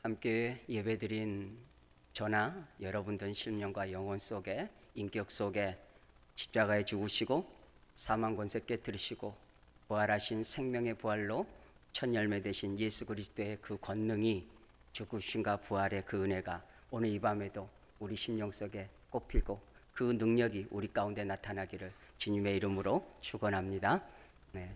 함께 예배드린 저나 여러분들 심령과 영혼 속에, 인격 속에 십자가에 죽으시고 사망 권세 깨뜨리시고 부활하신 생명의 부활로 첫 열매 되신 예수 그리스도의 그 권능이, 죽으심과 부활의 그 은혜가 오늘 이 밤에도 우리 심령 속에 꽃피고 그 능력이 우리 가운데 나타나기를 주님의 이름으로 축원합니다. 네.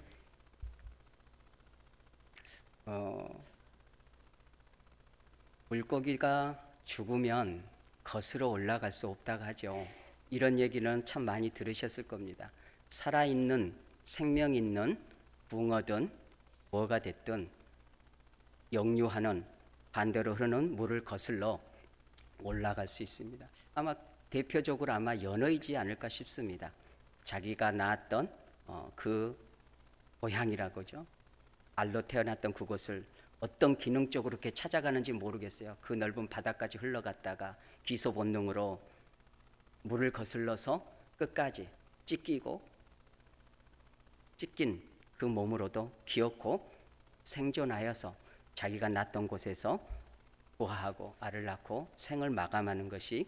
물고기가 죽으면 거스러 올라갈 수 없다고 하죠. 이런 얘기는 참 많이 들으셨을 겁니다. 살아있는, 생명 있는 붕어든 뭐가 됐든 역류하는, 반대로 흐르는 물을 거슬러 올라갈 수 있습니다. 아마 대표적으로 연어이지 않을까 싶습니다. 자기가 낳았던 그 고향이라고죠. 알로 태어났던 그곳을 어떤 기능적으로 이렇게 찾아가는지 모르겠어요. 그 넓은 바다까지 흘러갔다가 기소 본능으로 물을 거슬러서 끝까지 찢긴 그 몸으로도 기어코 생존하여서 자기가 낳던 곳에서 부화하고 알을 낳고 생을 마감하는 것이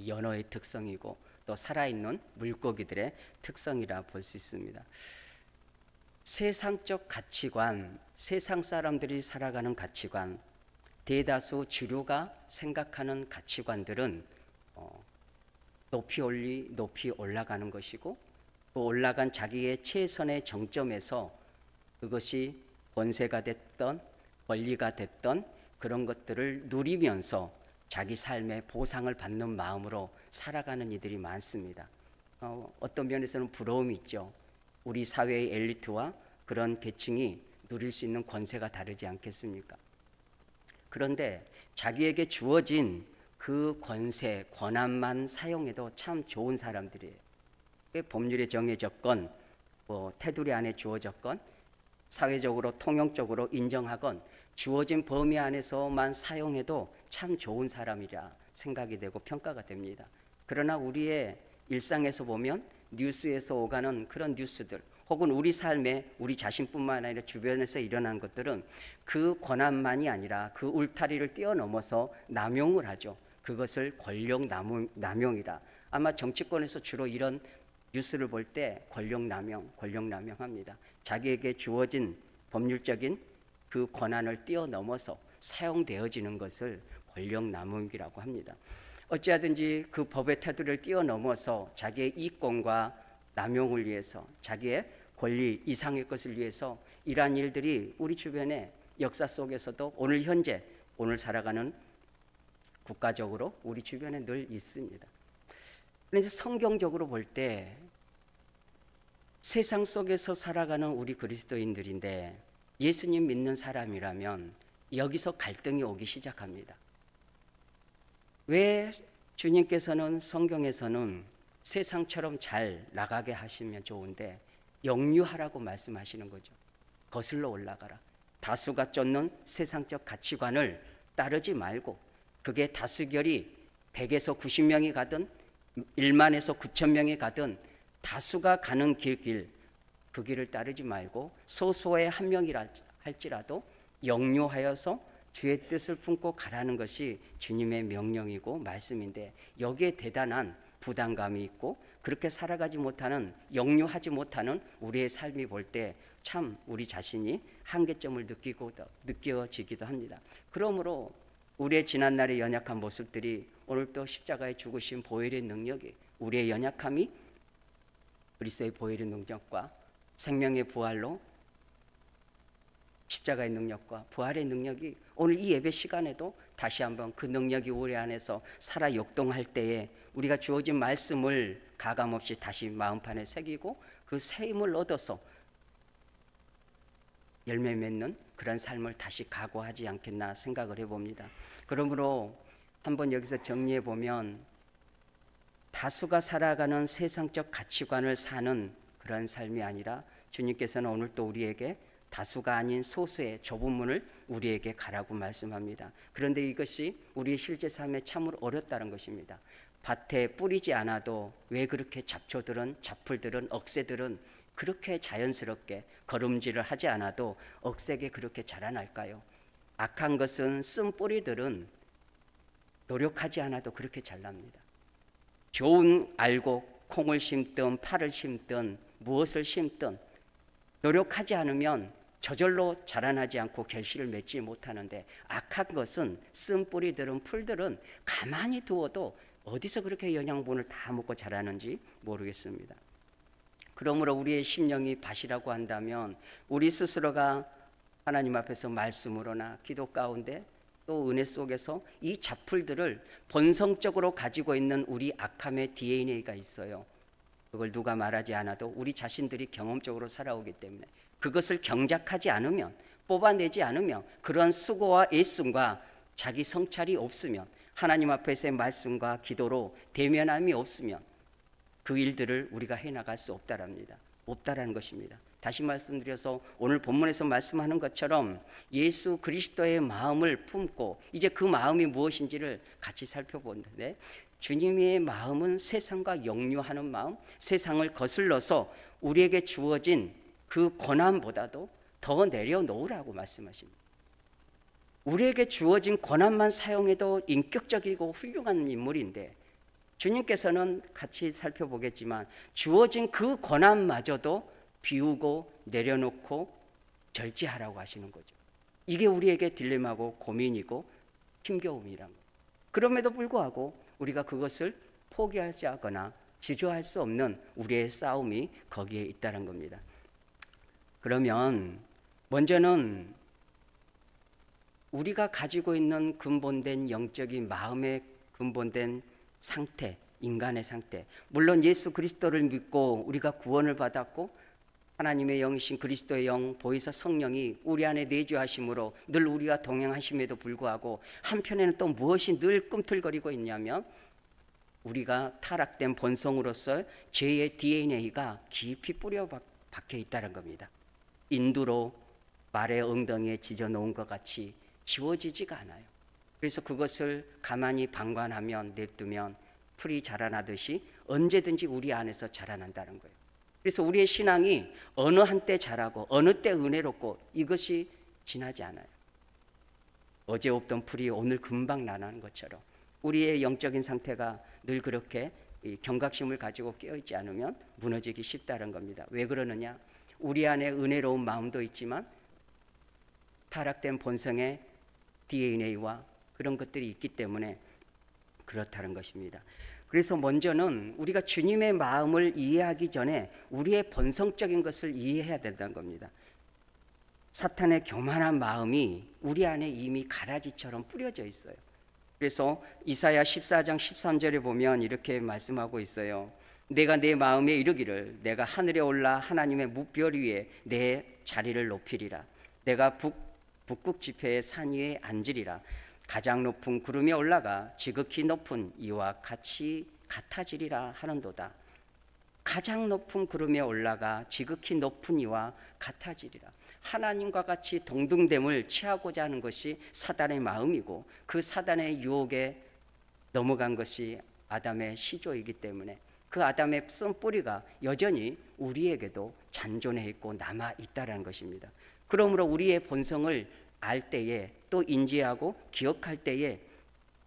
연어의 특성이고 또 살아있는 물고기들의 특성이라 볼 수 있습니다. 세상적 가치관, 세상 사람들이 살아가는 가치관, 대다수 주류가 생각하는 가치관들은 높이 올라가는 것이고, 그 올라간 자기의 최선의 정점에서 그것이 권세가 됐던 권리가 됐던 그런 것들을 누리면서 자기 삶의 보상을 받는 마음으로 살아가는 이들이 많습니다. 어떤 면에서는 부러움이 있죠. 우리 사회의 엘리트와 그런 계층이 누릴 수 있는 권세가 다르지 않겠습니까? 그런데 자기에게 주어진 그 권세, 권한만 사용해도 참 좋은 사람들이에요. 법률에 정해졌건 테두리 안에 주어졌건 사회적으로 통용적으로 인정하건 주어진 범위 안에서만 사용해도 참 좋은 사람이라 생각이 되고 평가가 됩니다. 그러나 우리의 일상에서 보면 뉴스에서 오가는 그런 뉴스들, 혹은 우리 삶에 우리 자신뿐만 아니라 주변에서 일어나는 것들은 그 권한만이 아니라 그 울타리를 뛰어넘어서 남용을 하죠. 그것을 권력 남용이라. 아마 정치권에서 주로 이런 뉴스를 볼 때 권력 남용합니다. 자기에게 주어진 법률적인 그 권한을 뛰어넘어서 사용되어지는 것을 권력 남용이라고 합니다. 어찌하든지 그 법의 테두리를 뛰어넘어서 자기의 이권과 남용을 위해서, 자기의 권리 이상의 것을 위해서 이러한 일들이 우리 주변의 역사 속에서도 오늘 현재, 오늘 살아가는 국가적으로 우리 주변에 늘 있습니다. 그래서 성경적으로 볼 때 세상 속에서 살아가는 우리 그리스도인들인데 예수님 믿는 사람이라면 여기서 갈등이 오기 시작합니다. 왜 주님께서는 성경에서는 세상처럼 잘 나가게 하시면 좋은데 역류하라고 말씀하시는 거죠. 거슬러 올라가라. 다수가 쫓는 세상적 가치관을 따르지 말고, 그게 다수결이 100에서 90명이 가든 1만에서 9천 명이 가든 다수가 가는 그 길을 따르지 말고 소수의 한 명이라 할지라도 역류하여서 주의 뜻을 품고 가라는 것이 주님의 명령이고 말씀인데, 여기에 대단한 부담감이 있고 그렇게 살아가지 못하는, 역류하지 못하는 우리의 삶이 볼 때 참 우리 자신이 한계점을 느껴지기도 합니다. 그러므로 우리의 지난날의 연약한 모습들이 오늘 또 십자가에 죽으신 보혈의 능력이, 우리의 연약함이 그리스도의 보혈의 능력과 생명의 부활로 십자가의 능력과 부활의 능력이 오늘 이 예배 시간에도 다시 한번 그 능력이 우리 안에서 살아 역동할 때에 우리가 주어진 말씀을 가감없이 다시 마음판에 새기고 그 새 힘을 얻어서 열매 맺는 그런 삶을 다시 각오하지 않겠나 생각을 해봅니다. 그러므로 한번 여기서 정리해 보면, 다수가 살아가는 세상적 가치관을 사는 그런 삶이 아니라 주님께서는 오늘 또 우리에게 다수가 아닌 소수의 좁은 문을 우리에게 가라고 말씀합니다. 그런데 이것이 우리의 실제 삶에 참으로 어렵다는 것입니다. 밭에 뿌리지 않아도 왜 그렇게 잡풀들은, 억새들은 그렇게 자연스럽게 걸음질을 하지 않아도 억세게 그렇게 자라날까요? 악한 것은 쓴 뿌리들은 노력하지 않아도 그렇게 자랍니다. 좋은 알고 콩을 심든 파를 심든 무엇을 심든 노력하지 않으면 저절로 자라나지 않고 결실을 맺지 못하는데, 악한 것은 쓴 뿌리들은 풀들은 가만히 두어도 어디서 그렇게 영양분을 다 먹고 자라는지 모르겠습니다. 그러므로 우리의 심령이 밭이라고 한다면 우리 스스로가 하나님 앞에서 말씀으로나 기도 가운데 또 은혜 속에서 이 잡풀들을 본성적으로 가지고 있는 우리 악함의 DNA가 있어요. 그걸 누가 말하지 않아도 우리 자신들이 경험적으로 살아오기 때문에 그것을 경작하지 않으면, 뽑아내지 않으면, 그런 수고와 애씀과 자기 성찰이 없으면, 하나님 앞에서의 말씀과 기도로 대면함이 없으면 그 일들을 우리가 해나갈 수 없다라는 것입니다. 다시 말씀드려서 오늘 본문에서 말씀하는 것처럼 예수 그리스도의 마음을 품고 이제 그 마음이 무엇인지를 같이 살펴보는데, 주님의 마음은 세상과 역류하는 마음, 세상을 거슬러서 우리에게 주어진 그 고난보다도 더 내려놓으라고 말씀하십니다. 우리에게 주어진 고난만 사용해도 인격적이고 훌륭한 인물인데, 주님께서는 같이 살펴보겠지만 주어진 그 고난마저도 비우고 내려놓고 절제하라고 하시는 거죠. 이게 우리에게 딜레마고 고민이고 힘겨움이란 거예요. 그럼에도 불구하고 우리가 그것을 포기하지 않거나 주저할 수 없는 우리의 싸움이 거기에 있다는 겁니다. 그러면 먼저는 우리가 가지고 있는 근본된 영적인 마음의 근본된 상태, 인간의 상태, 물론 예수 그리스도를 믿고 우리가 구원을 받았고 하나님의 영이신 그리스도의 영 보혜사 성령이 우리 안에 내주하심으로 늘 우리가 동행하심에도 불구하고 한편에는 또 무엇이 늘 꿈틀거리고 있냐면 우리가 타락된 본성으로서 죄의 DNA가 깊이 뿌려 박혀 있다는 겁니다. 인두로 말의 엉덩이에 지져 놓은 것 같이 지워지지가 않아요. 그래서 그것을 가만히 방관하면, 냅두면 풀이 자라나듯이 언제든지 우리 안에서 자라난다는 거예요. 그래서 우리의 신앙이 어느 한때 자라고 어느 때 은혜롭고 이것이 지나지 않아요. 어제 없던 풀이 오늘 금방 나는 것처럼 우리의 영적인 상태가 늘 그렇게 경각심을 가지고 깨어있지 않으면 무너지기 쉽다는 겁니다. 왜 그러느냐? 우리 안에 은혜로운 마음도 있지만 타락된 본성의 DNA와 그런 것들이 있기 때문에 그렇다는 것입니다. 그래서 먼저는 우리가 주님의 마음을 이해하기 전에 우리의 본성적인 것을 이해해야 된다는 겁니다. 사탄의 교만한 마음이 우리 안에 이미 가라지처럼 뿌려져 있어요. 그래서 이사야 14장 13절에 보면 이렇게 말씀하고 있어요. 내가 내 마음에 이르기를 내가 하늘에 올라 하나님의 묵별 위에 내 자리를 높이리라. 내가 북극 지폐의 산 위에 앉으리라. 가장 높은 구름에 올라가 지극히 높은 이와 같이 같아지리라 하는도다. 가장 높은 구름에 올라가 지극히 높은 이와 같아지리라. 하나님과 같이 동등됨을 취하고자 하는 것이 사단의 마음이고 그 사단의 유혹에 넘어간 것이 아담의 시조이기 때문에 그 아담의 쓴 뿌리가 여전히 우리에게도 잔존해 있고 남아 있다는 것입니다. 그러므로 우리의 본성을 알 때에 또 인지하고 기억할 때에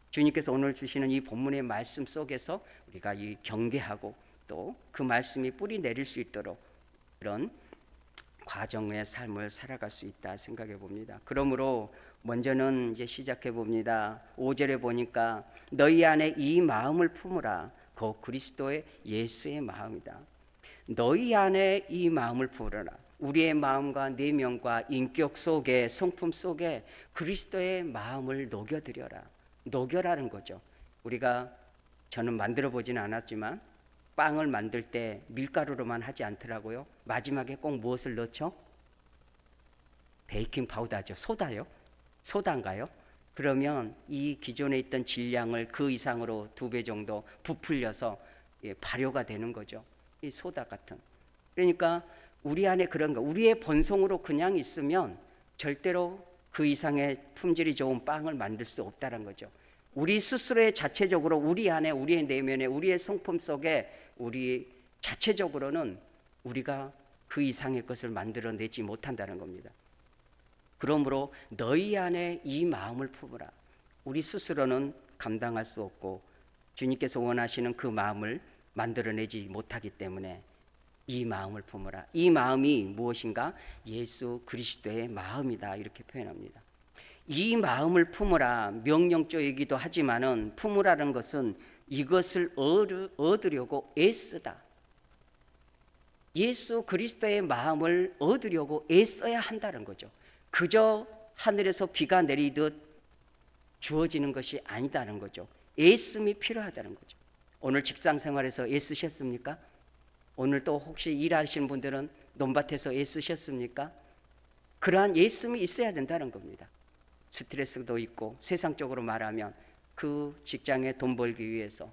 주님께서 오늘 주시는 이 본문의 말씀 속에서 우리가 이 경계하고 또 그 말씀이 뿌리 내릴 수 있도록 그런 과정의 삶을 살아갈 수 있다 생각해 봅니다. 그러므로 먼저는 이제 시작해 봅니다. 5절에 보니까 너희 안에 이 마음을 품으라. 곧 그리스도의 예수의 마음이다. 너희 안에 이 마음을 품으라. 우리의 마음과 내면과 인격 속에, 성품 속에 그리스도의 마음을 녹여드려라. 녹여라는 거죠. 우리가 저는 만들어 보지는 않았지만 빵을 만들 때 밀가루로만 하지 않더라고요. 마지막에 꼭 무엇을 넣죠? 베이킹 파우더죠. 소다요? 소다인가요? 그러면 이 기존에 있던 질량을 그 이상으로 2배 정도 부풀려서 발효가 되는 거죠. 이 소다 같은. 그러니까 우리 안에 그런 거, 우리의 본성으로 그냥 있으면 절대로 그 이상의 품질이 좋은 빵을 만들 수 없다는 거죠. 우리 스스로의 자체적으로 우리 안에, 우리의 내면에, 우리의 성품 속에 우리 자체적으로는 우리가 그 이상의 것을 만들어내지 못한다는 겁니다. 그러므로 너희 안에 이 마음을 품으라. 우리 스스로는 감당할 수 없고 주님께서 원하시는 그 마음을 만들어내지 못하기 때문에 이 마음을 품으라. 이 마음이 무엇인가? 예수 그리스도의 마음이다, 이렇게 표현합니다. 이 마음을 품으라, 명령조이기도 하지만은 품으라는 것은 이것을 얻으려고 애쓰다. 예수 그리스도의 마음을 얻으려고 애써야 한다는 거죠. 그저 하늘에서 비가 내리듯 주어지는 것이 아니다는 거죠. 애씀이 필요하다는 거죠. 오늘 직장 생활에서 애쓰셨습니까? 오늘 또 혹시 일하시는 분들은 논밭에서 애쓰셨습니까? 그러한 애씀이 있어야 된다는 겁니다. 스트레스도 있고 세상적으로 말하면 그 직장에 돈 벌기 위해서,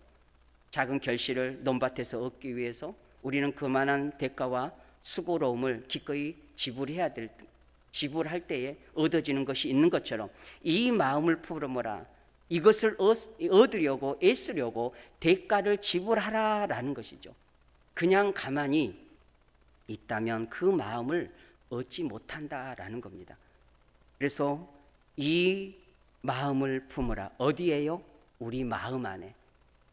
작은 결실을 논밭에서 얻기 위해서 우리는 그만한 대가와 수고로움을 기꺼이 지불할 때에 얻어지는 것이 있는 것처럼 이 마음을 품으라. 이것을 얻으려고 애쓰려고 대가를 지불하라라는 것이죠. 그냥 가만히 있다면 그 마음을 얻지 못한다라는 겁니다. 그래서 이 마음을 품으라. 어디에요? 우리 마음 안에.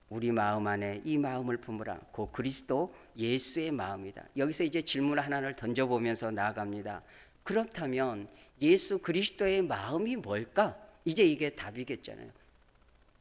우리 마음 안에 이 마음을 품으라. 그 그리스도 예수의 마음이다. 여기서 이제 질문 하나를 던져보면서 나아갑니다. 그렇다면 예수 그리스도의 마음이 뭘까? 이제 이게 답이겠잖아요.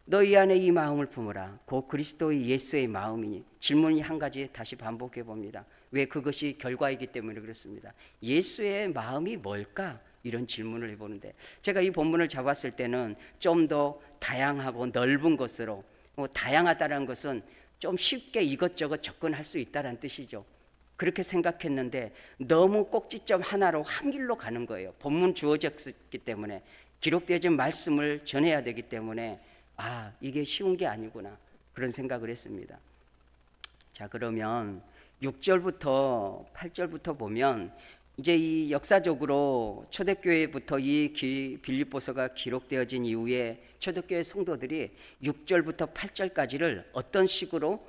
너희 안에 이 마음을 품으라. 그 그리스도의 예수의 마음이니. 질문이 한 가지 다시 반복해 봅니다. 왜? 그것이 결과이기 때문에 그렇습니다. 예수의 마음이 뭘까? 이런 질문을 해보는데, 제가 이 본문을 잡았을 때는 좀 더 다양하고 넓은 것으로, 다양하다는 것은 좀 쉽게 이것저것 접근할 수 있다는 뜻이죠. 그렇게 생각했는데 너무 꼭지점 하나로 한 길로 가는 거예요. 본문 주어졌기 때문에, 기록되어진 말씀을 전해야 되기 때문에 이게 쉬운 게 아니구나, 그런 생각을 했습니다. 자, 그러면 6절부터 8절부터 보면 이제 이 역사적으로 초대교회부터 이 빌립보서가 기록되어진 이후에 초대교회 성도들이 6절부터 8절까지를 어떤 식으로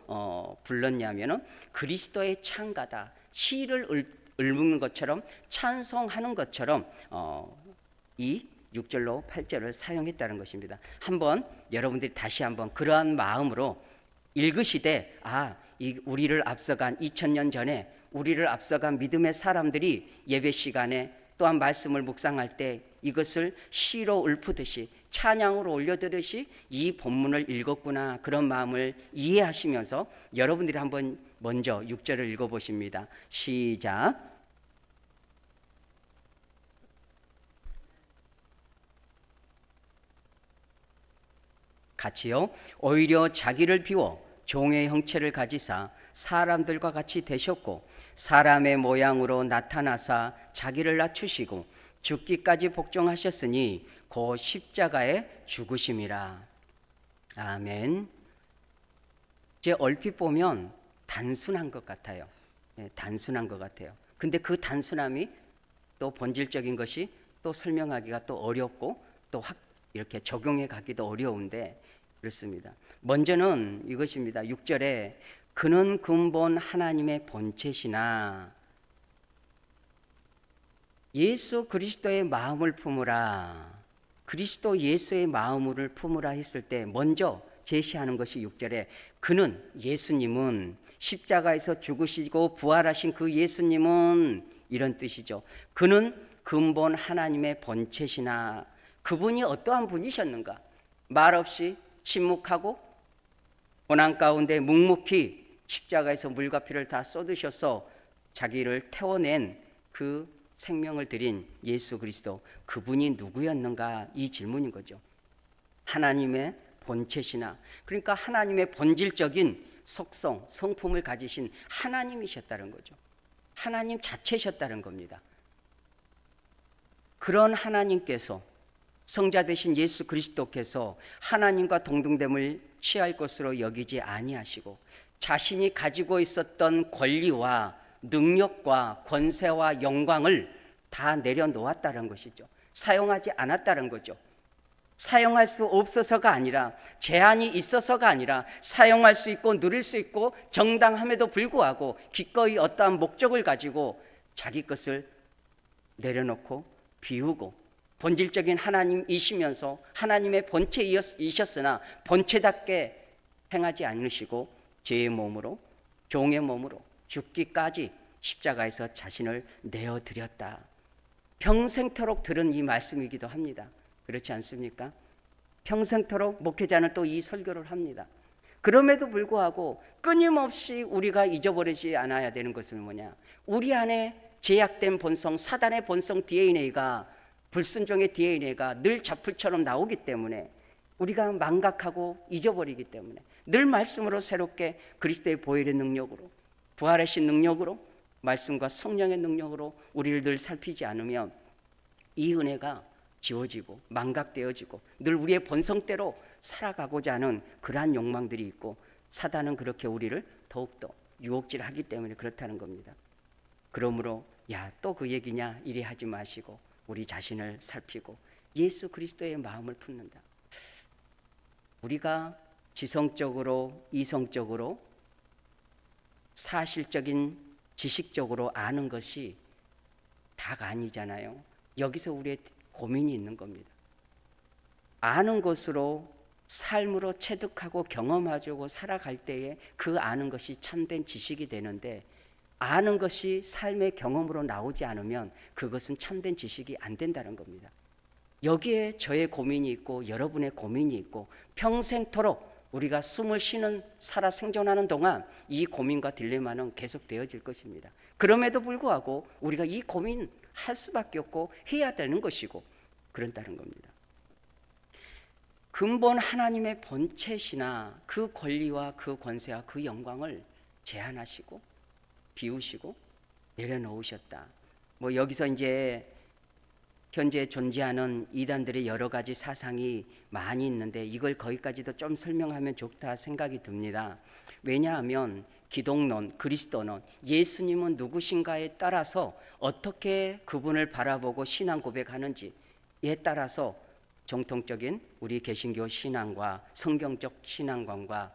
불렀냐면은 그리스도의 창가다, 시를 읊는 것처럼 찬송하는 것처럼 이 6절로 8절을 사용했다는 것입니다. 한번 여러분들이 다시 한번 그러한 마음으로 읽으시되 우리를 앞서간 2000년 전에 우리를 앞서간 믿음의 사람들이 예배 시간에 또한 말씀을 묵상할 때 이것을 시로 읊듯이 찬양으로 올려드듯이 이 본문을 읽었구나, 그런 마음을 이해하시면서 여러분들이 한번 먼저 6절을 읽어보십니다. 시작. 같이요. 오히려 자기를 비워 종의 형체를 가지사 사람들과 같이 되셨고 사람의 모양으로 나타나사 자기를 낮추시고 죽기까지 복종하셨으니 그 십자가에 죽으심이라. 아멘. 제 얼핏 보면 단순한 것 같아요. 단순한 것 같아요. 근데 그 단순함이 또 본질적인 것이 또 설명하기가 또 어렵고 또 이렇게 적용해 가기도 어려운데 그렇습니다. 먼저는 이것입니다. 6절에 그는 근본 하나님의 본체시나, 예수 그리스도의 마음을 품으라, 그리스도 예수의 마음을 품으라 했을 때 먼저 제시하는 것이 6절에 그는, 예수님은, 십자가에서 죽으시고 부활하신 그 예수님은, 이런 뜻이죠. 그는 근본 하나님의 본체시나, 그분이 어떠한 분이셨는가? 말없이 침묵하고 고난 가운데 묵묵히 십자가에서 물과 피를 다 쏟으셔서 자기를 태워낸 그 생명을 드린 예수 그리스도, 그분이 누구였는가? 이 질문인 거죠. 하나님의 본체시나, 그러니까 하나님의 본질적인 속성, 성품을 가지신 하나님이셨다는 거죠. 하나님 자체셨다는 겁니다. 그런 하나님께서, 성자 되신 예수 그리스도께서 하나님과 동등됨을 취할 것으로 여기지 아니하시고 자신이 가지고 있었던 권리와 능력과 권세와 영광을 다 내려놓았다는 것이죠. 사용하지 않았다는 거죠. 사용할 수 없어서가 아니라, 제한이 있어서가 아니라 사용할 수 있고 누릴 수 있고 정당함에도 불구하고 기꺼이 어떠한 목적을 가지고 자기 것을 내려놓고 비우고 본질적인 하나님이시면서 하나님의 본체이셨으나 본체답게 행하지 않으시고 죄의 몸으로, 종의 몸으로 죽기까지 십자가에서 자신을 내어드렸다. 평생토록 들은 이 말씀이기도 합니다. 그렇지 않습니까? 평생토록 목회자는 또 이 설교를 합니다. 그럼에도 불구하고 끊임없이 우리가 잊어버리지 않아야 되는 것은 뭐냐? 우리 안에 제약된 본성, 사단의 본성 DNA가, 불순종의 DNA가 늘 잡풀처럼 나오기 때문에 우리가 망각하고 잊어버리기 때문에 늘 말씀으로 새롭게 그리스도의 보혈의 능력으로, 부활하신 능력으로, 말씀과 성령의 능력으로 우리를 늘 살피지 않으면 이 은혜가 지워지고 망각되어지고 늘 우리의 본성대로 살아가고자 하는 그러한 욕망들이 있고, 사단은 그렇게 우리를 더욱더 유혹질하기 때문에 그렇다는 겁니다. 그러므로 야, 또 그 얘기냐 이래 하지 마시고 우리 자신을 살피고 예수 그리스도의 마음을 품는다. 우리가 지성적으로, 이성적으로, 사실적인 지식적으로 아는 것이 다가 아니잖아요. 여기서 우리의 고민이 있는 겁니다. 아는 것으로 삶으로 체득하고 경험하고 살아갈 때에 그 아는 것이 참된 지식이 되는데, 아는 것이 삶의 경험으로 나오지 않으면 그것은 참된 지식이 안 된다는 겁니다. 여기에 저의 고민이 있고 여러분의 고민이 있고 평생토록 우리가 숨을 쉬는, 살아 생존하는 동안 이 고민과 딜레마는 계속되어질 것입니다. 그럼에도 불구하고 우리가 이 고민 할 수밖에 없고 해야 되는 것이고 그런다는 겁니다. 근본 하나님의 본체시나 그 권리와 그 권세와 그 영광을 제한하시고 비우시고 내려놓으셨다. 뭐 여기서 이제 현재 존재하는 이단들의 여러 가지 사상이 많이 있는데 이걸 거기까지도 좀 설명하면 좋다 생각이 듭니다. 왜냐하면 기독론, 그리스도론, 예수님은 누구신가에 따라서 어떻게 그분을 바라보고 신앙 고백하는지에 따라서 정통적인 우리 개신교 신앙과 성경적 신앙관과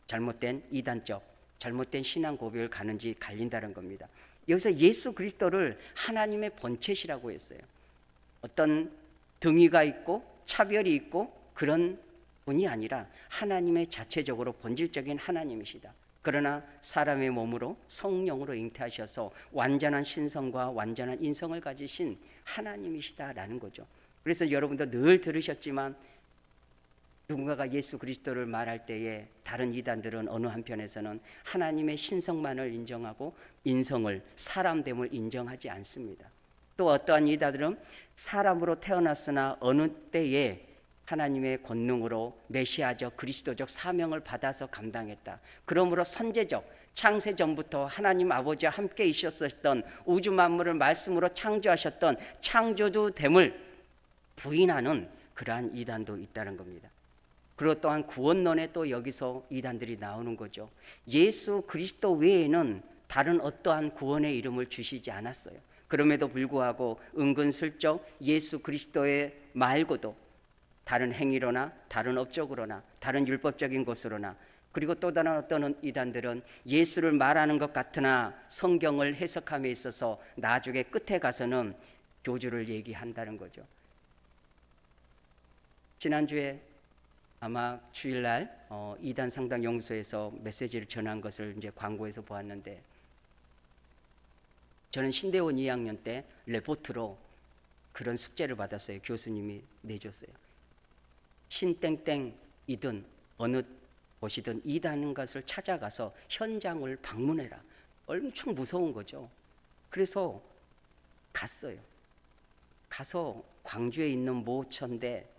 잘못된 이단적, 잘못된 신앙 고백을 가는지 갈린다는 겁니다. 여기서 예수 그리스도를 하나님의 본체시라고 했어요. 어떤 등위가 있고 차별이 있고 그런 분이 아니라 하나님의 자체적으로 본질적인 하나님이시다. 그러나 사람의 몸으로 성령으로 잉태하셔서 완전한 신성과 완전한 인성을 가지신 하나님이시다라는 거죠. 그래서 여러분도 늘 들으셨지만 누군가가 예수 그리스도를 말할 때에 다른 이단들은 어느 한편에서는 하나님의 신성만을 인정하고 인성을, 사람됨을 인정하지 않습니다. 또 어떠한 이단들은 사람으로 태어났으나 어느 때에 하나님의 권능으로 메시아적 그리스도적 사명을 받아서 감당했다. 그러므로 선제적 창세 전부터 하나님 아버지와 함께 있었던, 우주 만물을 말씀으로 창조하셨던 창조주됨을 부인하는 그러한 이단도 있다는 겁니다. 그리고 또한 구원론에 또 여기서 이단들이 나오는 거죠. 예수 그리스도 외에는 다른 어떠한 구원의 이름을 주시지 않았어요. 그럼에도 불구하고 은근슬쩍 예수 그리스도의 말고도 다른 행위로나 다른 업적으로나 다른 율법적인 것으로나, 그리고 또 다른 어떤 이단들은 예수를 말하는 것 같으나 성경을 해석함에 있어서 나중에 끝에 가서는 교주를 얘기한다는 거죠. 지난주에 아마 주일날 이단 상담 연구소에서 메시지를 전한 것을 이제 광고에서 보았는데, 저는 신대원 2학년 때 레포트로 그런 숙제를 받았어요. 교수님이 내줬어요. 신땡땡이든 어느 곳이든 이단인 것을 찾아가서 현장을 방문해라. 엄청 무서운 거죠. 그래서 갔어요. 가서 광주에 있는 모처인데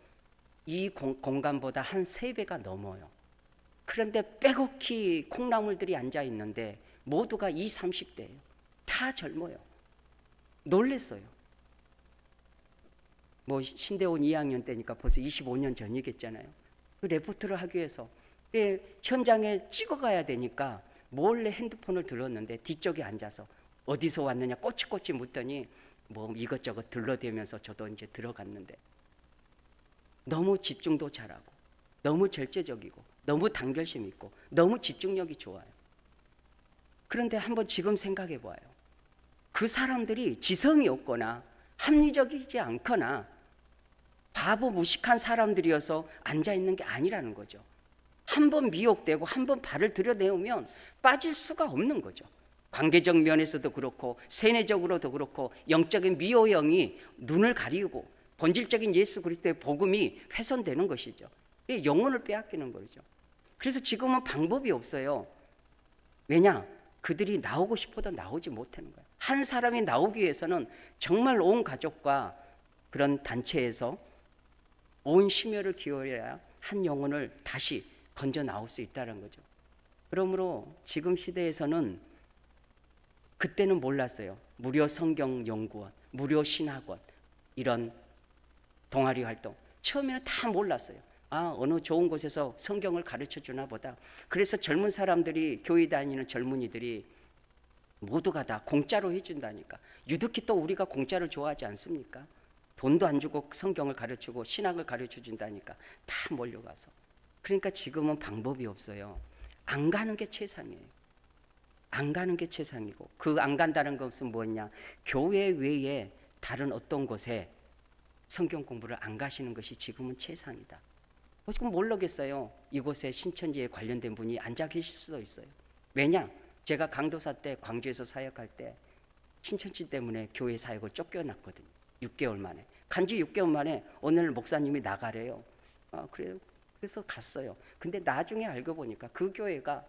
이 공간보다 한 3배가 넘어요. 그런데 빼곡히 콩나물들이 앉아 있는데 모두가 20, 30대예요. 다 젊어요. 놀랬어요. 뭐 신대원 2학년 때니까 벌써 25년 전이겠잖아요. 그 레포트를 하기 위해서 현장에 찍어가야 되니까 몰래 핸드폰을 들었는데 뒤쪽에 앉아서 어디서 왔느냐 꼬치꼬치 묻더니 뭐 이것저것 들러대면서 저도 이제 들어갔는데, 너무 집중도 잘하고 너무 절제적이고 너무 단결심 있고 너무 집중력이 좋아요. 그런데 한번 지금 생각해 봐요. 그 사람들이 지성이 없거나 합리적이지 않거나 바보 무식한 사람들이어서 앉아있는 게 아니라는 거죠. 한 번 미혹되고 한 번 발을 들여내오면 빠질 수가 없는 거죠. 관계적 면에서도 그렇고 세뇌적으로도 그렇고 영적인 미호영이 눈을 가리고 본질적인 예수 그리스도의 복음이 훼손되는 것이죠. 영혼을 빼앗기는 거죠. 그래서 지금은 방법이 없어요. 왜냐? 그들이 나오고 싶어도 나오지 못하는 거예요. 한 사람이 나오기 위해서는 정말 온 가족과 그런 단체에서 온 심혈을 기울여야 한 영혼을 다시 건져 나올 수 있다는 거죠. 그러므로 지금 시대에서는, 그때는 몰랐어요. 무료 성경 연구원, 무료 신학원, 이런 동아리 활동. 처음에는 다 몰랐어요. 아, 어느 좋은 곳에서 성경을 가르쳐 주나 보다. 그래서 젊은 사람들이, 교회 다니는 젊은이들이 모두가 다 공짜로 해준다니까. 유독히 또 우리가 공짜를 좋아하지 않습니까? 돈도 안 주고 성경을 가르치고 신학을 가르쳐 준다니까 다 몰려가서. 그러니까 지금은 방법이 없어요. 안 가는 게 최상이에요. 안 가는 게 최상이고, 그 안 간다는 것은 뭐냐? 교회 외에 다른 어떤 곳에 성경 공부를 안 가시는 것이 지금은 최상이다. 지금 모르겠어요. 이곳에 신천지에 관련된 분이 앉아 계실 수도 있어요. 왜냐? 제가 강도사 때 광주에서 사역할 때 신천지 때문에 교회 사역을 쫓겨났거든요. 6개월 만에. 간지 6개월 만에 오늘 목사님이 나가래요. 그래요. 그래서 갔어요. 근데 나중에 알고 보니까 그 교회가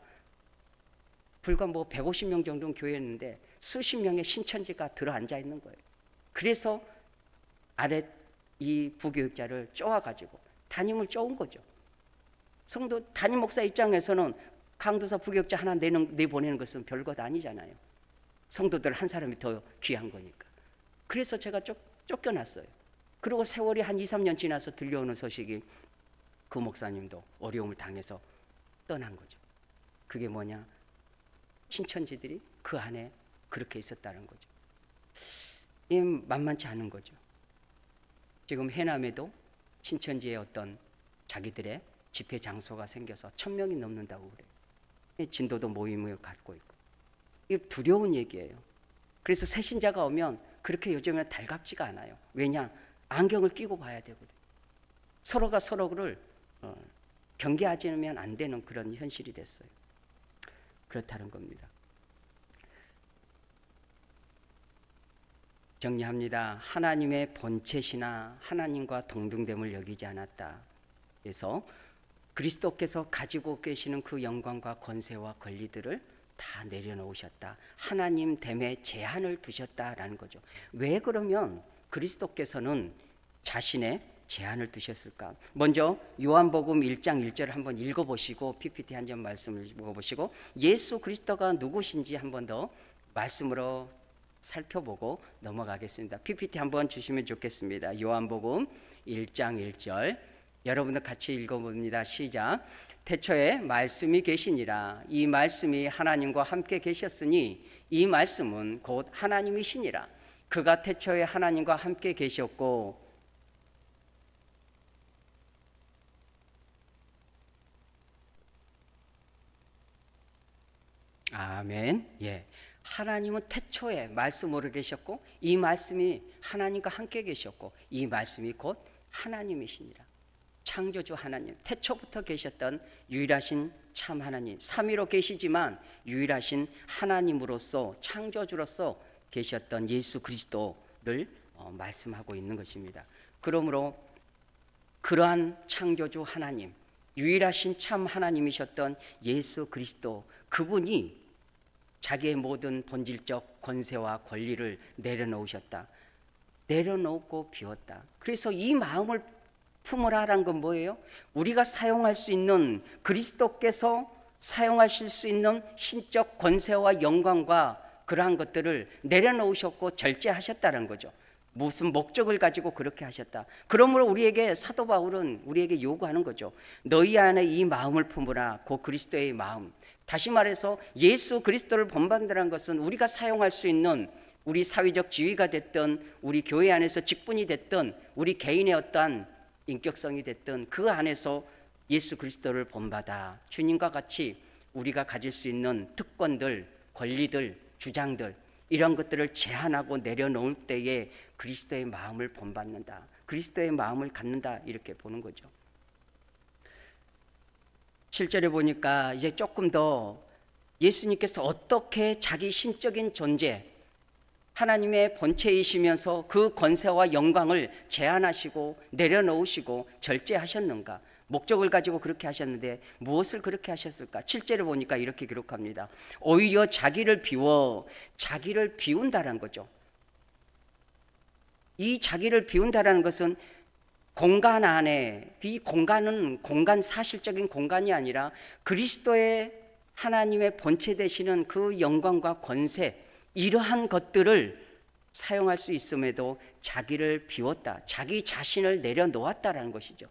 불과 150명 정도는 교회였는데 수십 명의 신천지가 들어앉아 있는 거예요. 그래서 아래 이 부교육자를 쪼아가지고 담임을 쪼은 거죠. 성도 담임 목사 입장에서는 강도사 부교육자 하나 내보내는 것은 별것 아니잖아요. 성도들 한 사람이 더 귀한 거니까. 그래서 제가 쫓겨났어요. 그리고 세월이 한 2, 3년 지나서 들려오는 소식이 그 목사님도 어려움을 당해서 떠난 거죠. 그게 뭐냐? 신천지들이 그 안에 그렇게 있었다는 거죠. 이 만만치 않은 거죠. 지금 해남에도 신천지의 어떤 자기들의 집회 장소가 생겨서 1000명이 넘는다고 그래요. 진도도 모임을 갖고 있고. 이게 두려운 얘기예요. 그래서 새신자가 오면 그렇게 요즘에는 달갑지가 않아요. 왜냐? 안경을 끼고 봐야 되거든요. 서로가 서로를 경계하지면 안 되는 그런 현실이 됐어요. 그렇다는 겁니다. 정리합니다. 하나님의 본체시나 하나님과 동등됨을 여기지 않았다. 그래서 그리스도께서 가지고 계시는 그 영광과 권세와 권리들을 다 내려놓으셨다. 하나님 됨에 제한을 두셨다라는 거죠. 왜 그러면 그리스도께서는 자신의 제한을 두셨을까? 먼저 요한복음 1장 1절을 한번 읽어보시고 PPT 한 점 말씀을 읽어보시고 예수 그리스도가 누구신지 한번 더 말씀으로 살펴보고 넘어가겠습니다. PPT 한번 주시면 좋겠습니다. 요한복음 1장 1절 여러분들 같이 읽어봅니다. 시작. 태초에 말씀이 계시니라. 이 말씀이 하나님과 함께 계셨으니 이 말씀은 곧 하나님이시니라. 그가 태초에 하나님과 함께 계셨고 아멘. 예. 하나님은 태초에 말씀으로 계셨고 이 말씀이 하나님과 함께 계셨고 이 말씀이 곧 하나님이시니라. 창조주 하나님, 태초부터 계셨던 유일하신 참 하나님, 삼위로 계시지만 유일하신 하나님으로서 창조주로서 계셨던 예수 그리스도를 말씀하고 있는 것입니다. 그러므로 그러한 창조주 하나님, 유일하신 참 하나님이셨던 예수 그리스도, 그분이 자기의 모든 본질적 권세와 권리를 내려놓으셨다. 내려놓고 비웠다. 그래서 이 마음을 품으라란 건 뭐예요? 우리가 사용할 수 있는, 그리스도께서 사용하실 수 있는 신적 권세와 영광과 그러한 것들을 내려놓으셨고 절제하셨다는 거죠. 무슨 목적을 가지고 그렇게 하셨다. 그러므로 우리에게 사도 바울은 우리에게 요구하는 거죠. 너희 안에 이 마음을 품으라. 그 그리스도의 마음. 다시 말해서 예수 그리스도를 본받는다는 것은 우리가 사용할 수 있는, 우리 사회적 지위가 됐든 우리 교회 안에서 직분이 됐든 우리 개인의 어떠한 인격성이 됐든 그 안에서 예수 그리스도를 본받아 주님과 같이 우리가 가질 수 있는 특권들, 권리들, 주장들, 이런 것들을 제한하고 내려놓을 때에 그리스도의 마음을 본받는다, 그리스도의 마음을 갖는다, 이렇게 보는 거죠. 7절에 보니까 이제 조금 더 예수님께서 어떻게 자기 신적인 존재, 하나님의 본체이시면서 그 권세와 영광을 제한하시고 내려놓으시고 절제하셨는가, 목적을 가지고 그렇게 하셨는데 무엇을 그렇게 하셨을까? 7절에 보니까 이렇게 기록합니다. 오히려 자기를 비워, 자기를 비운다라는 거죠. 이 자기를 비운다라는 것은 공간 안에, 이 공간은 사실적인 공간이 아니라 그리스도의 하나님의 본체 되시는 그 영광과 권세, 이러한 것들을 사용할 수 있음에도 자기를 비웠다, 자기 자신을 내려놓았다라는 것이죠.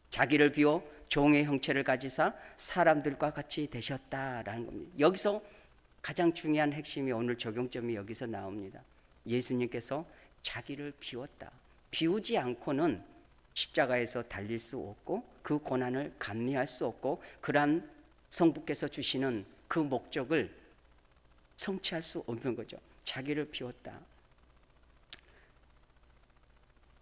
자기를 비워 종의 형체를 가지사 사람들과 같이 되셨다라는 겁니다. 여기서 가장 중요한 핵심이, 오늘 적용점이 여기서 나옵니다. 예수님께서 자기를 비웠다. 비우지 않고는 십자가에서 달릴 수 없고 그 고난을 감내할 수 없고 그러한 성부께서 주시는 그 목적을 성취할 수 없는 거죠. 자기를 비웠다.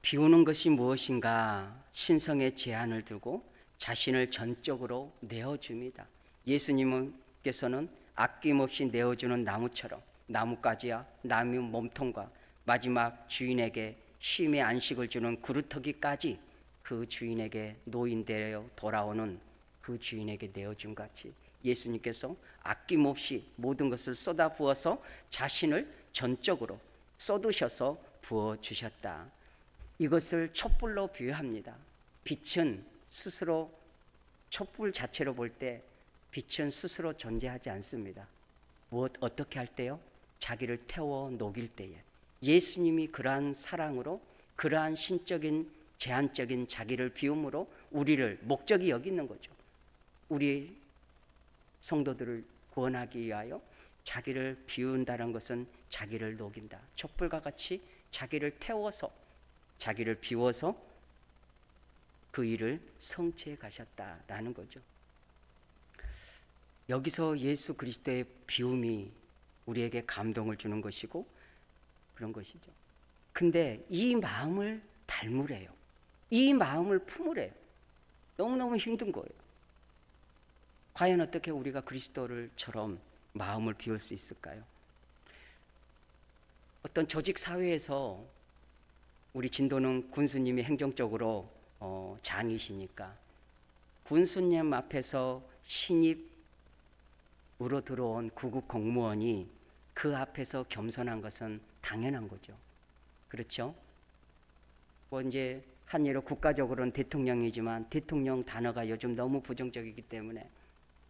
비우는 것이 무엇인가? 신성의 제한을 두고 자신을 전적으로 내어줍니다. 예수님께서는 아낌없이 내어주는 나무처럼 나뭇가지와 나무 몸통과 마지막 주인에게 쉼의 안식을 주는 그루터기까지 그 주인에게 노인되어 돌아오는 그 주인에게 내어준 같이 예수님께서 아낌없이 모든 것을 쏟아 부어서 자신을 전적으로 쏟으셔서 부어주셨다. 이것을 촛불로 비유합니다. 빛은 스스로, 촛불 자체로 볼 때 빛은 스스로 존재하지 않습니다. 어떻게 할 때요? 자기를 태워 녹일 때에. 예수님이 그러한 사랑으로, 그러한 신적인 제한적인 자기를 비움으로 우리를 목적이 여기 있는 거죠. 우리 성도들을 구원하기 위하여 자기를 비운다는 것은 자기를 녹인다. 촛불과 같이 자기를 태워서, 자기를 비워서 그 일을 성취해 가셨다라는 거죠. 여기서 예수 그리스도의 비움이 우리에게 감동을 주는 것이고 그런 것이죠. 근데 이 마음을 닮으래요. 이 마음을 품으래요. 너무너무 힘든 거예요. 과연 어떻게 우리가 그리스도를처럼 마음을 비울 수 있을까요? 어떤 조직 사회에서 우리 진도는 군수님이 행정적으로 장이시니까 군수님 앞에서 신입으로 들어온 구급 공무원이 그 앞에서 겸손한 것은 당연한 거죠. 그렇죠? 뭐 이제 한예로 국가적으로는 대통령이지만 대통령 단어가 요즘 너무 부정적이기 때문에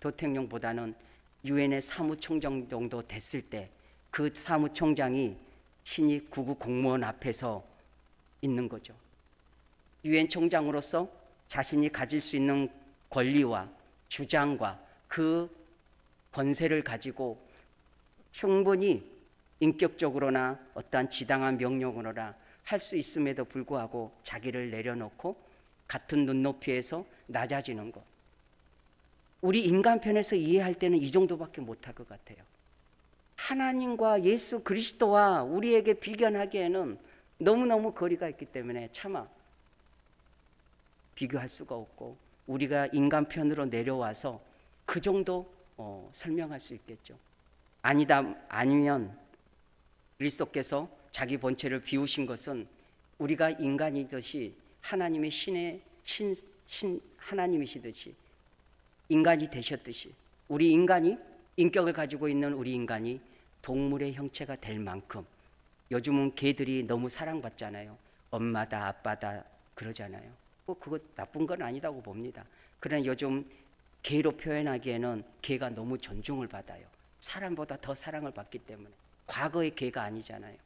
대통령보다는 유엔의 사무총장 정도 됐을 때 그 사무총장이 신입 구급 공무원 앞에서 있는 거죠. 유엔 총장으로서 자신이 가질 수 있는 권리와 주장과 그 권세를 가지고 충분히 인격적으로나 어떠한 지당한 명령으로나 할 수 있음에도 불구하고 자기를 내려놓고 같은 눈높이에서 낮아지는 것. 우리 인간편에서 이해할 때는 이 정도밖에 못할 것 같아요. 하나님과 예수 그리스도와 우리에게 비견하기에는 너무너무 거리가 있기 때문에 차마 비교할 수가 없고 우리가 인간편으로 내려와서 그 정도 설명할 수 있겠죠. 아니면 그리스도께서 자기 본체를 비우신 것은 우리가 인간이듯이 하나님의 하나님이시듯이 인간이 되셨듯이 우리 인간이 인격을 가지고 있는 우리 인간이 동물의 형체가 될 만큼 요즘은 개들이 너무 사랑받잖아요. 엄마다 아빠다 그러잖아요. 그거 나쁜 건 아니다고 봅니다. 그러나 요즘 개로 표현하기에는 개가 너무 존중을 받아요. 사람보다 더 사랑을 받기 때문에. 과거의 개가 아니잖아요.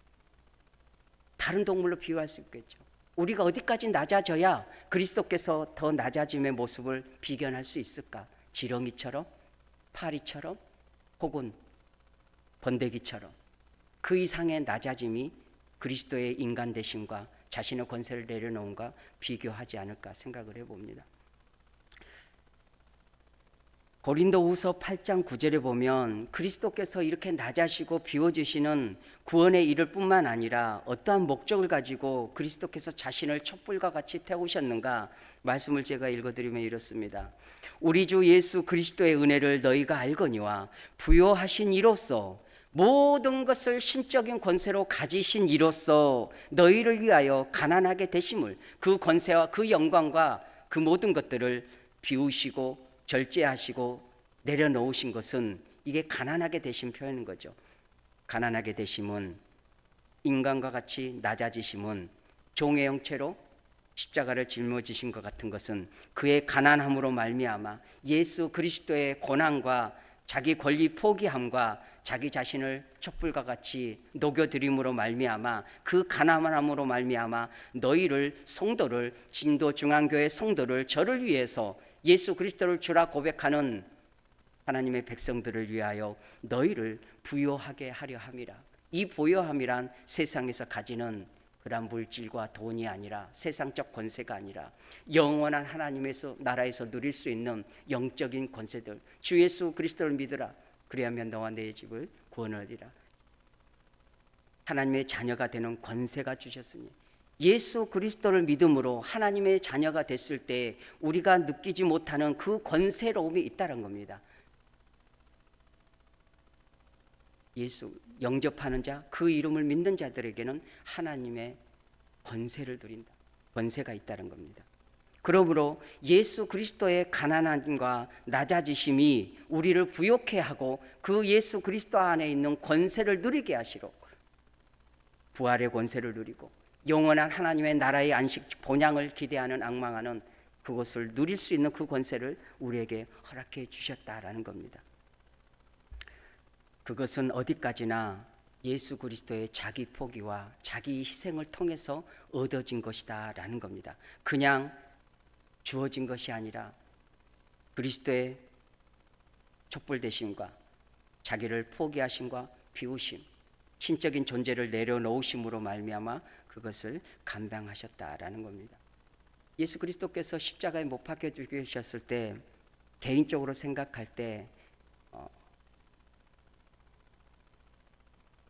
다른 동물로 비유할 수 있겠죠. 우리가 어디까지 낮아져야 그리스도께서 더 낮아짐의 모습을 비견할 수 있을까? 지렁이처럼, 파리처럼, 혹은 번데기처럼 그 이상의 낮아짐이 그리스도의 인간 되심과 자신의 권세를 내려놓음과 비교하지 않을까 생각을 해봅니다. 고린도후서 8장 9절에 보면 그리스도께서 이렇게 낮아지고 비워주시는 구원의 일을 뿐만 아니라 어떠한 목적을 가지고 그리스도께서 자신을 촛불과 같이 태우셨는가 말씀을 제가 읽어드리면 이렇습니다. 우리 주 예수 그리스도의 은혜를 너희가 알거니와 부요하신 이로써 모든 것을 신적인 권세로 가지신 이로써 너희를 위하여 가난하게 되심을, 그 권세와 그 영광과 그 모든 것들을 비우시고 절제하시고 내려놓으신 것은 이게 가난하게 되신 표현인 거죠. 가난하게 되심은, 인간과 같이 낮아지심은, 종의 형체로 십자가를 짊어지신 것 같은 것은 그의 가난함으로 말미암아 예수 그리스도의 고난과 자기 권리 포기함과 자기 자신을 촛불과 같이 녹여드림으로 말미암아, 그 가난함으로 말미암아 너희를, 성도를, 진도 중앙교회 성도를, 저를 위해서 예수 그리스도를 주라 고백하는 하나님의 백성들을 위하여 너희를 부요하게 하려 함이라. 이 부요함이란 세상에서 가지는 그런 물질과 돈이 아니라, 세상적 권세가 아니라 영원한 하나님에서 나라에서 누릴 수 있는 영적인 권세들, 주 예수 그리스도를 믿으라. 그리하면 너와 내 집을 구원하리라. 하나님의 자녀가 되는 권세가 주셨으니, 예수 그리스도를 믿음으로 하나님의 자녀가 됐을 때 우리가 느끼지 못하는 그 권세로움이 있다는 겁니다. 예수 영접하는 자, 그 이름을 믿는 자들에게는 하나님의 권세를 누린다. 권세가 있다는 겁니다. 그러므로 예수 그리스도의 가난함과 낮아지심이 우리를 부욕해 하고 그 예수 그리스도 안에 있는 권세를 누리게 하시고, 부활의 권세를 누리고 영원한 하나님의 나라의 안식 본향을 기대하는 앙망하는 그것을 누릴 수 있는 그 권세를 우리에게 허락해 주셨다라는 겁니다. 그것은 어디까지나 예수 그리스도의 자기 포기와 자기 희생을 통해서 얻어진 것이다 라는 겁니다. 그냥 주어진 것이 아니라 그리스도의 촛불되심과 자기를 포기하심과 비우심, 신적인 존재를 내려놓으심으로 말미암아 그것을 감당하셨다라는 겁니다. 예수 그리스도께서 십자가에 못 박혀 죽으셨을 때, 개인적으로 생각할 때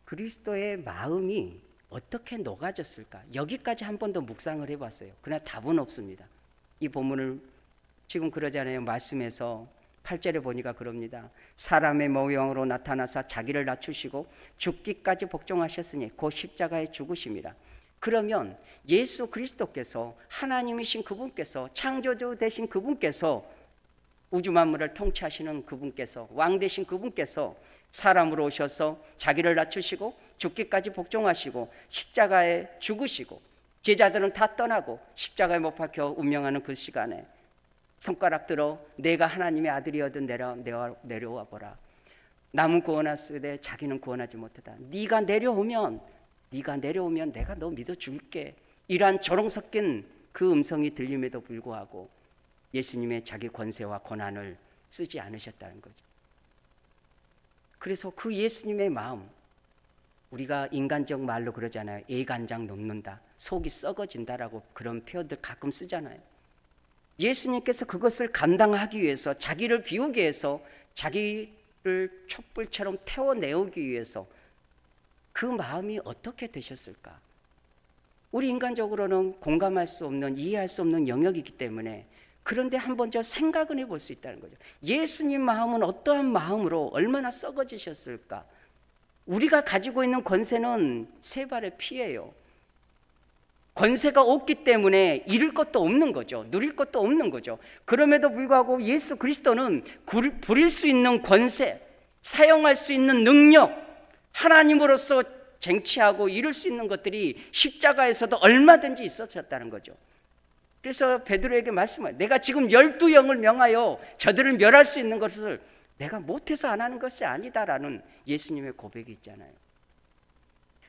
그리스도의 마음이 어떻게 녹아졌을까? 여기까지 한 번 더 묵상을 해봤어요. 그러나 답은 없습니다. 이 본문을 지금 그러잖아요. 말씀에서 8절에 보니까 그럽니다. 사람의 모형으로 나타나사 자기를 낮추시고 죽기까지 복종하셨으니 곧 십자가에 죽으심이라. 그러면 예수 그리스도께서, 하나님이신 그분께서, 창조주 되신 그분께서, 우주 만물을 통치하시는 그분께서, 왕 되신 그분께서 사람으로 오셔서 자기를 낮추시고 죽기까지 복종하시고 십자가에 죽으시고, 제자들은 다 떠나고 십자가에 못 박혀 운명하는 그 시간에 손가락 들어 내가 하나님의 아들이어든 내려와 보라. 남은 구원하시되 자기는 구원하지 못하다. 네가 내려오면 내가 너 믿어줄게. 이러한 조롱 섞인 그 음성이 들림에도 불구하고 예수님의 자기 권세와 권한을 쓰지 않으셨다는 거죠. 그래서 그 예수님의 마음, 우리가 인간적 말로 그러잖아요. 애간장 녹는다, 속이 썩어진다라고 그런 표현들 가끔 쓰잖아요. 예수님께서 그것을 감당하기 위해서, 자기를 비우기 위해서, 자기를 촛불처럼 태워내오기 위해서 그 마음이 어떻게 되셨을까? 우리 인간적으로는 공감할 수 없는, 이해할 수 없는 영역이기 때문에, 그런데 한번 저 생각은 해볼 수 있다는 거죠. 예수님 마음은 어떠한 마음으로 얼마나 썩어지셨을까? 우리가 가지고 있는 권세는 세 발의 피예요. 권세가 없기 때문에 잃을 것도 없는 거죠. 누릴 것도 없는 거죠. 그럼에도 불구하고 예수 그리스도는 부릴 수 있는 권세, 사용할 수 있는 능력, 하나님으로서 쟁취하고 이룰 수 있는 것들이 십자가에서도 얼마든지 있었다는 거죠. 그래서 베드로에게 말씀해요. 내가 지금 12영을 명하여 저들을 멸할 수 있는 것을 내가 못해서 안 하는 것이 아니다라는 예수님의 고백이 있잖아요.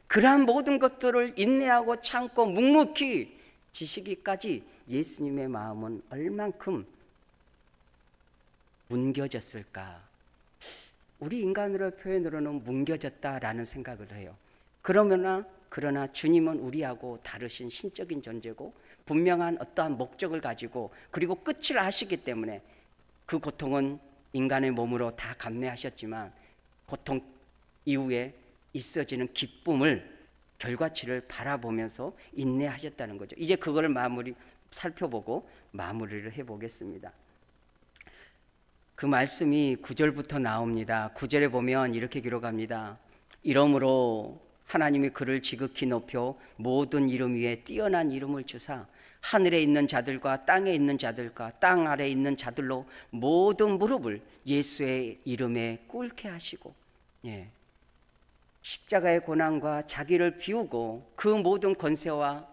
그러한 모든 것들을 인내하고 참고 묵묵히 지시기까지 예수님의 마음은 얼만큼 뭉겨졌을까? 우리 인간으로 표현으로는 뭉겨졌다라는 생각을 해요. 그러나 주님은 우리하고 다르신 신적인 존재고 분명한 어떠한 목적을 가지고, 그리고 끝을 아시기 때문에 그 고통은 인간의 몸으로 다 감내하셨지만 고통 이후에 있어지는 기쁨을, 결과치를 바라보면서 인내하셨다는 거죠. 이제 그걸 살펴보고 마무리를 해보겠습니다. 그 말씀이 9절부터 나옵니다. 9절에 보면 이렇게 기록합니다. 이러므로 하나님이 그를 지극히 높여 모든 이름 위에 뛰어난 이름을 주사 하늘에 있는 자들과 땅에 있는 자들과 땅 아래에 있는 자들로 모든 무릎을 예수의 이름에 꿇게 하시고, 십자가의 고난과 자기를 비우고 그 모든 권세와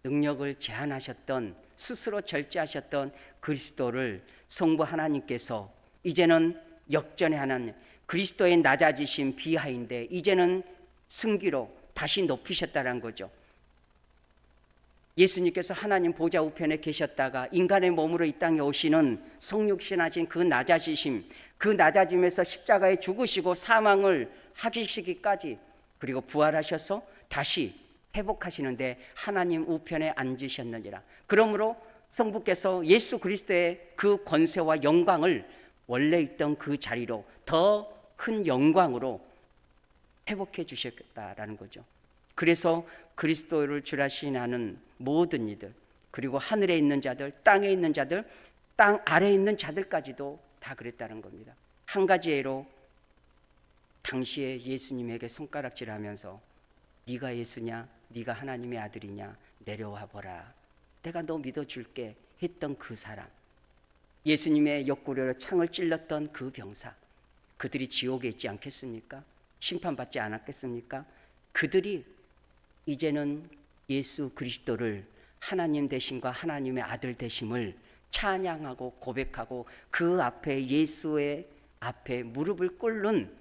능력을 제한하셨던, 스스로 절제하셨던 그리스도를 성부 하나님께서 이제는 역전의 하나님, 그리스도의 낮아지신 비하인데 이제는 승기로 다시 높이셨다는 거죠. 예수님께서 하나님 보좌 우편에 계셨다가 인간의 몸으로 이 땅에 오시는 성육신하신 그 낮아지심, 그 낮아짐에서 십자가에 죽으시고 사망을 하시기까지, 그리고 부활하셔서 다시 회복하시는데 하나님 우편에 앉으셨느니라. 그러므로 성부께서 예수 그리스도의 그 권세와 영광을 원래 있던 그 자리로 더 큰 영광으로 회복해 주셨다라는 거죠. 그래서 그리스도를 주라시나는 모든 이들, 그리고 하늘에 있는 자들, 땅에 있는 자들, 땅 아래에 있는 자들까지도 다 그랬다는 겁니다. 한 가지 예로 당시에 예수님에게 손가락질하면서 네가 예수냐, 네가 하나님의 아들이냐, 내려와 보라, 내가 너 믿어줄게 했던 그 사람, 예수님의 옆구리로 창을 찔렀던 그 병사, 그들이 지옥에 있지 않겠습니까? 심판받지 않았겠습니까? 그들이 이제는 예수 그리스도를 하나님 되심과 하나님의 아들 되심을 찬양하고 고백하고 그 앞에, 예수의 앞에 무릎을 꿇는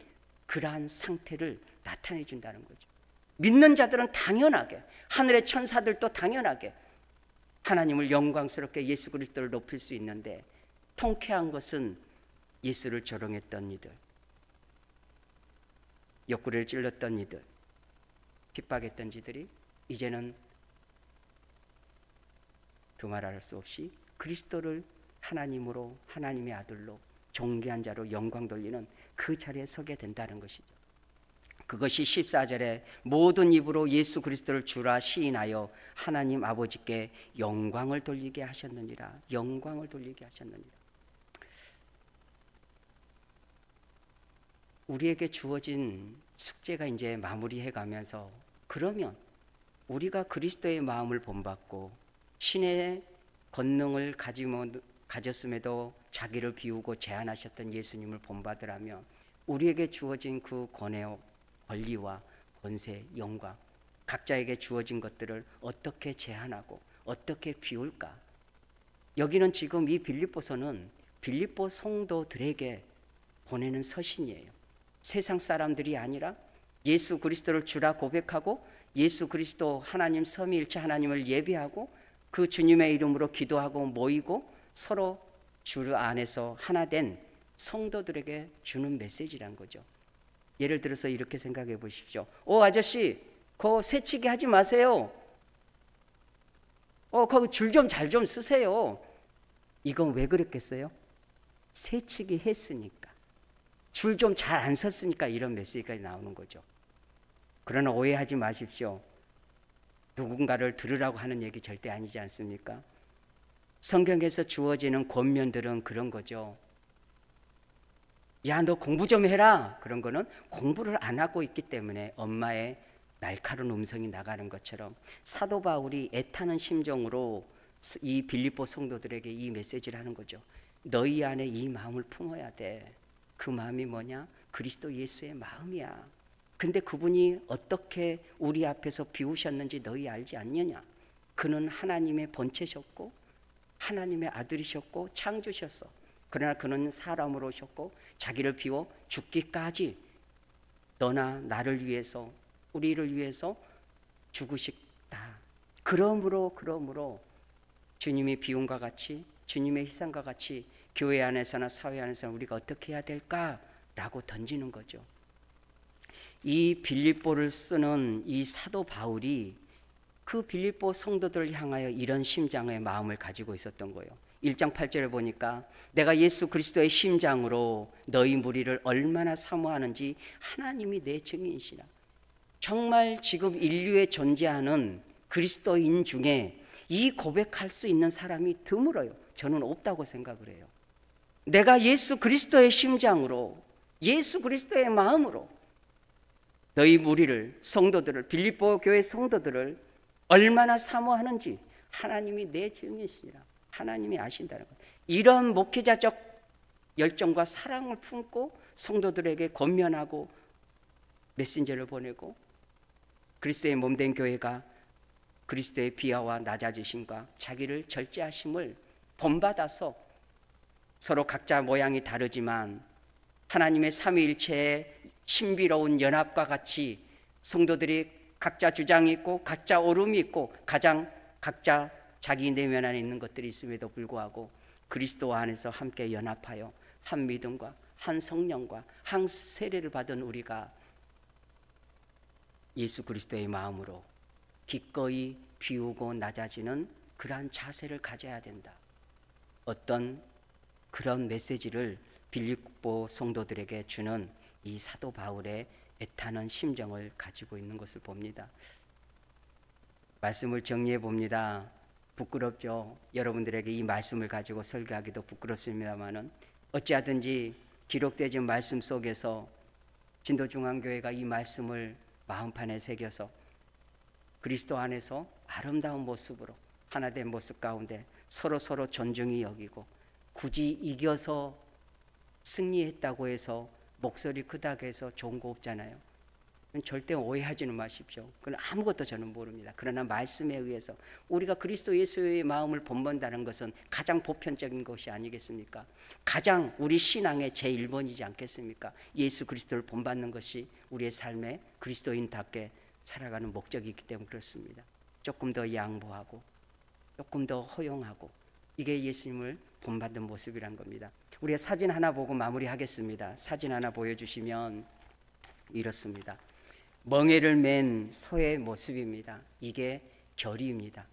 그러한 상태를 나타내 준다는 거죠. 믿는 자들은 당연하게, 하늘의 천사들도 당연하게 하나님을 영광스럽게 예수 그리스도를 높일 수 있는데, 통쾌한 것은 예수를 조롱했던 이들, 옆구리를 찔렀던 이들, 핍박했던 이들이 이제는 두말할 수 없이 그리스도를 하나님으로, 하나님의 아들로, 존귀한 자로 영광 돌리는 그 자리에 서게 된다는 것이죠. 그것이 14절에 모든 입으로 예수 그리스도를 주라 시인하여 하나님 아버지께 영광을 돌리게 하셨느니라. 영광을 돌리게 하셨느니라. 우리에게 주어진 숙제가 이제 마무리해 가면서, 그러면 우리가 그리스도의 마음을 본받고 신의 권능을 가졌음에도 자기를 비우고 제한하셨던 예수님을 본받으라면 우리에게 주어진 그 권리와 권세, 영광, 각자에게 주어진 것들을 어떻게 제한하고 어떻게 비울까? 여기는 지금 이 빌립보서는 빌립보 성도들에게 보내는 서신이에요. 세상 사람들이 아니라 예수 그리스도를 주라 고백하고 예수 그리스도 하나님 삼위일체 하나님을 예배하고 그 주님의 이름으로 기도하고 모이고 서로 주 안에서 하나 된 성도들에게 주는 메시지란 거죠. 예를 들어서 이렇게 생각해 보십시오. 아저씨, 그거 새치기 하지 마세요. 거기 줄 좀 잘 좀 쓰세요. 이건 왜 그랬겠어요? 새치기 했으니까, 줄 좀 잘 안 섰으니까 이런 메시지가 나오는 거죠. 그러나 오해하지 마십시오. 누군가를 들으라고 하는 얘기 절대 아니지 않습니까? 성경에서 주어지는 권면들은 그런 거죠. 야, 너 공부 좀 해라. 그런 거는 공부를 안 하고 있기 때문에 엄마의 날카로운 음성이 나가는 것처럼 사도 바울이 애타는 심정으로 이 빌립보 성도들에게 이 메시지를 하는 거죠. 너희 안에 이 마음을 품어야 돼. 그 마음이 뭐냐? 그리스도 예수의 마음이야. 근데 그분이 어떻게 우리 앞에서 비우셨는지 너희 알지 않느냐? 그는 하나님의 본체셨고 하나님의 아들이셨고 창조셨어. 그러나 그는 사람으로 오셨고 자기를 비워 죽기까지 너나 나를 위해서, 우리를 위해서 죽으셨다. 그러므로 주님이 비움과 같이, 주님의 희생과 같이 교회 안에서나 사회 안에서나 우리가 어떻게 해야 될까라고 던지는 거죠. 이 빌립보를 쓰는 이 사도 바울이 그 빌립보 성도들을 향하여 이런 심장의 마음을 가지고 있었던 거예요. 1장 8절에 보니까 내가 예수 그리스도의 심장으로 너희 무리를 얼마나 사모하는지 하나님이 내 증인이시라. 정말 지금 인류에 존재하는 그리스도인 중에 이 고백할 수 있는 사람이 드물어요. 저는 없다고 생각을 해요. 내가 예수 그리스도의 심장으로, 예수 그리스도의 마음으로 너희 무리를, 성도들을, 빌립보 교회 성도들을 얼마나 사모하는지 하나님이 내 증인이시라. 하나님이 아신다는 거예요. 이런 목회자적 열정과 사랑을 품고 성도들에게 권면하고 메신저를 보내고 그리스도의 몸된 교회가 그리스도의 비하와 낮아지심과 자기를 절제하심을 본받아서 서로 각자 모양이 다르지만 하나님의 삼위일체의 신비로운 연합과 같이 성도들이 각자 주장이 있고 각자 오름이 있고 각자 자기 내면 안에 있는 것들이 있음에도 불구하고 그리스도 안에서 함께 연합하여 한 믿음과 한 성령과 한 세례를 받은 우리가 예수 그리스도의 마음으로 기꺼이 비우고 낮아지는 그러한 자세를 가져야 된다. 어떤 그런 메시지를 빌립보 성도들에게 주는 이 사도 바울의 애타는 심정을 가지고 있는 것을 봅니다. 말씀을 정리해 봅니다. 부끄럽죠. 여러분들에게 이 말씀을 가지고 설교하기도 부끄럽습니다만은 어찌하든지 기록되진 말씀 속에서 진도중앙교회가 이 말씀을 마음판에 새겨서 그리스도 안에서 아름다운 모습으로 하나된 모습 가운데 서로 존중히 여기고 굳이 이겨서 승리했다고 해서 목소리 크다고 해서 좋은 거 없잖아요. 절대 오해하지는 마십시오. 그건 아무것도 저는 모릅니다. 그러나 말씀에 의해서 우리가 그리스도 예수의 마음을 본본다는 것은 가장 보편적인 것이 아니겠습니까? 가장 우리 신앙의 제1번이지 않겠습니까? 예수 그리스도를 본받는 것이 우리의 삶에 그리스도인답게 살아가는 목적이 있기 때문에 그렇습니다. 조금 더 양보하고 조금 더 허용하고 이게 예수님을 본받는 모습이란 겁니다. 우리가 사진 하나 보고 마무리하겠습니다. 사진 하나 보여주시면 이렇습니다. 멍에를 맨 소의 모습입니다. 이게 결의입니다.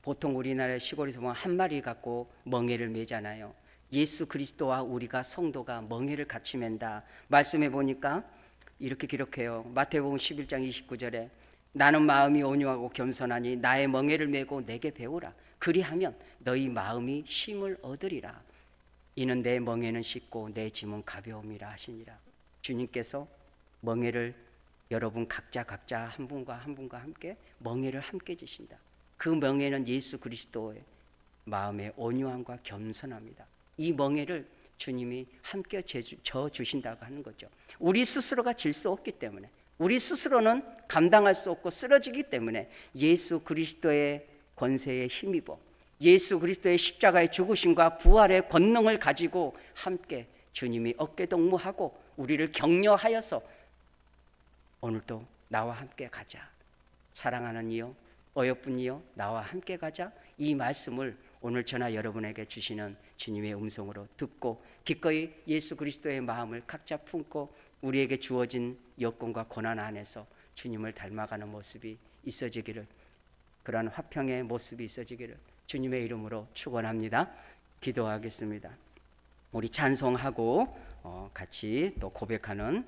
보통 우리나라 시골에서 보면 한 마리 갖고 멍에를 매잖아요. 예수 그리스도와 우리가 성도가 멍에를 같이 맨다. 말씀해 보니까 이렇게 기록해요. 마태복음 11장 29절에 나는 마음이 온유하고 겸손하니 나의 멍에를 메고 내게 배우라. 그리하면 너희 마음이 쉼을 얻으리라. 이는 내 멍에는 쉽고 내 짐은 가벼움이라 하시니라. 주님께서 멍에를 여러분 각자 한 분과 함께 멍에를 함께 지신다. 그 멍에는 예수 그리스도의 마음의 온유함과 겸손함이다. 이 멍에를 주님이 함께 져 주신다고 하는 거죠. 우리 스스로가 질 수 없기 때문에, 우리 스스로는 감당할 수 없고 쓰러지기 때문에 예수 그리스도의 권세에 힘입어 예수 그리스도의 십자가의 죽으심과 부활의 권능을 가지고 함께 주님이 어깨동무하고 우리를 격려하여서 오늘도 나와 함께 가자. 사랑하는 이여, 어여쁜이여, 나와 함께 가자. 이 말씀을 오늘 저나 여러분에게 주시는 주님의 음성으로 듣고 기꺼이 예수 그리스도의 마음을 각자 품고 우리에게 주어진 여건과 고난 안에서 주님을 닮아가는 모습이 있어지기를, 그러한 화평의 모습이 있어지기를 주님의 이름으로 축원합니다. 기도하겠습니다. 우리 찬송하고 같이 또 고백하는